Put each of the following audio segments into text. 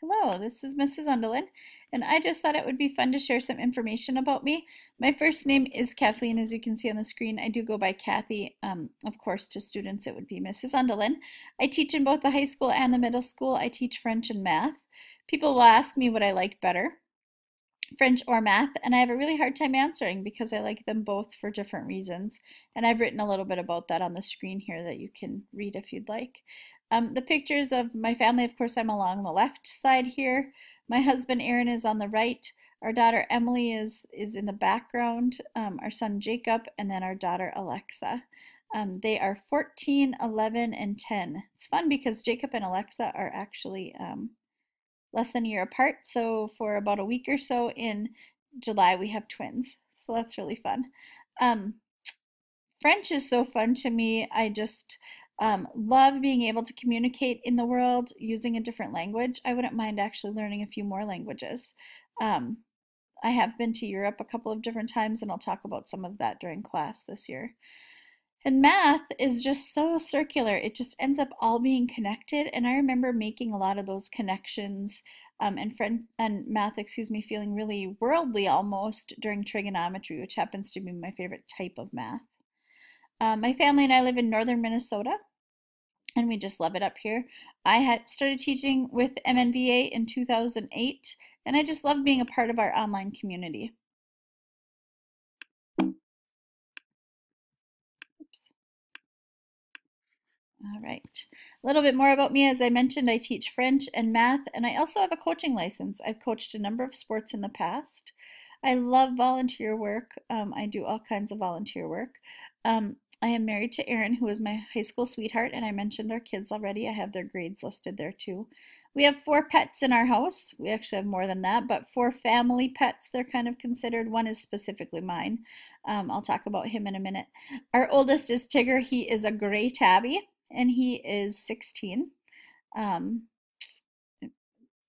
Hello, this is Mrs. Undelin, and I just thought it would be fun to share some information about me. My first name is Kathleen, as you can see on the screen. I do go by Kathy. Of course, to students, it would be Mrs. Undelin. I teach in both the high school and the middle school. I teach French and math. People will ask me what I like better, French or math, and I have a really hard time answering because I like them both for different reasons. And I've written a little bit about that on the screen here that you can read if you'd like. The pictures of my family, of course, I'm along the left side here. My husband Aaron is on the right. Our daughter Emily is in the background, our son Jacob, and then our daughter Alexa. They are 14, 11, and 10. It's fun because Jacob and Alexa are actually less than a year apart. So for about a week or so in July, we have twins. So that's really fun. Um, French is so fun to me. I just love being able to communicate in the world using a different language. I wouldn't mind actually learning a few more languages. Um, I have been to Europe a couple of different times, and I'll talk about some of that during class this year. And math is just so circular. It just ends up all being connected. And I remember making a lot of those connections and math, excuse me, feeling really worldly almost during trigonometry, which happens to be my favorite type of math. My family and I live in northern Minnesota, and we just love it up here. I had started teaching with MNVA in 2008, and I just love being a part of our online community. Oops. All right. A little bit more about me. As I mentioned, I teach French and math, and I also have a coaching license. I've coached a number of sports in the past. I love volunteer work. I do all kinds of volunteer work. I am married to Erin, who is my high school sweetheart, and I mentioned our kids already. I have their grades listed there too. We have 4 pets in our house. We actually have more than that, but 4 family pets, they're kind of considered. One is specifically mine. I'll talk about him in a minute. Our oldest is Tigger. He is a gray tabby, and he is 16. Um,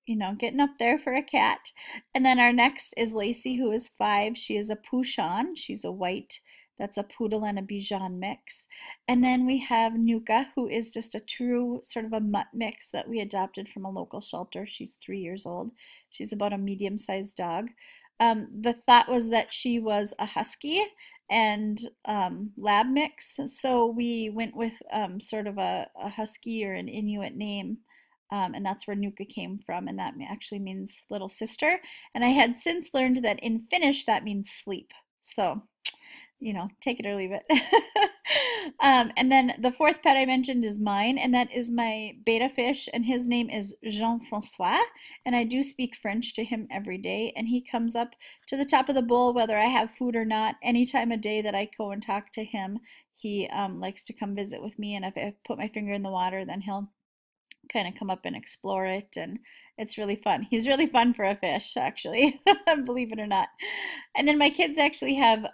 getting up there for a cat. And then our next is Lacey, who is 5. She is a Pouchon. She's a white, that's a poodle and a Bichon mix. And then we have Nuka, who is just a true sort of a mutt mix that we adopted from a local shelter. She's 3 years old. She's about a medium-sized dog. The thought was that she was a husky and lab mix, so we went with sort of a husky or an Inuit name, and that's where Nuka came from, and that actually means little sister. And I had since learned that in Finnish that means sleep. So, take it or leave it. And then the 4th pet I mentioned is mine, and that is my betta fish, and his name is Jean-Francois, and I do speak French to him every day, and he comes up to the top of the bowl whether I have food or not. Any time of day that I go and talk to him, he likes to come visit with me, and if I put my finger in the water, then he'll kind of come up and explore it, and it's really fun. He's really fun for a fish, actually, believe it or not. And then my kids actually have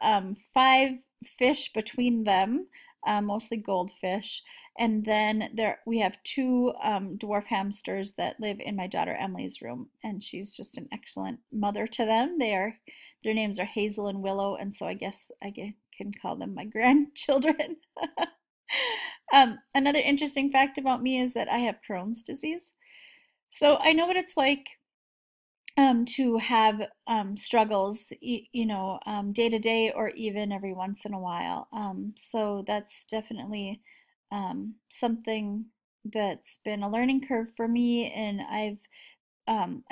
5 fish between them, mostly goldfish, and then we have 2 dwarf hamsters that live in my daughter Emily's room, and she's just an excellent mother to them. Their names are Hazel and Willow, and so I guess I can call them my grandchildren. Another interesting fact about me is that I have Crohn's disease. So I know what it's like to have struggles, day to day or even every once in a while. So that's definitely something that's been a learning curve for me, and I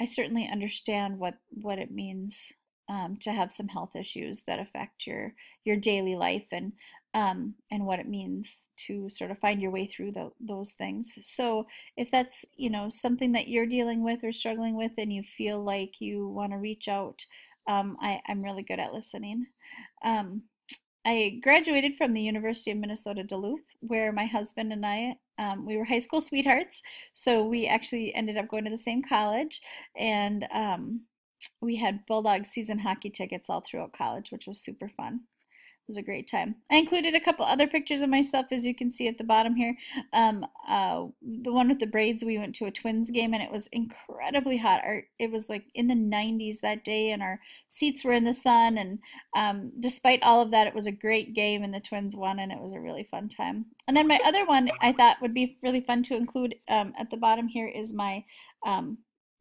certainly understand what it means to have some health issues that affect your daily life, and what it means to sort of find your way through those things. So if that's something that you're dealing with or struggling with, and you feel like you want to reach out, I'm really good at listening. Um, I graduated from the University of Minnesota Duluth, where my husband and I, we were high school sweethearts. So we actually ended up going to the same college, and we had Bulldog season hockey tickets all throughout college, which was super fun. It was a great time. I included a couple other pictures of myself, as you can see at the bottom here. The one with the braids, we went to a Twins game, and it was incredibly hot. It was like in the 90s that day, and our seats were in the sun. And despite all of that, it was a great game, and the Twins won, and it was a really fun time. And then my other one I thought would be really fun to include at the bottom here is my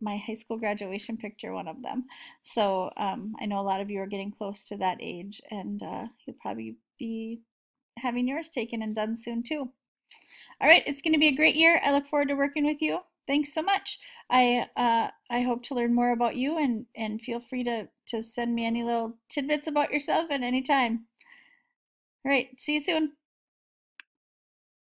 my high school graduation picture one of them. So I know a lot of you are getting close to that age, and you'll probably be having yours taken and done soon too. All right, it's going to be a great year. I look forward to working with you. Thanks so much. I hope to learn more about you, and feel free to send me any little tidbits about yourself at any time. All right, see you soon.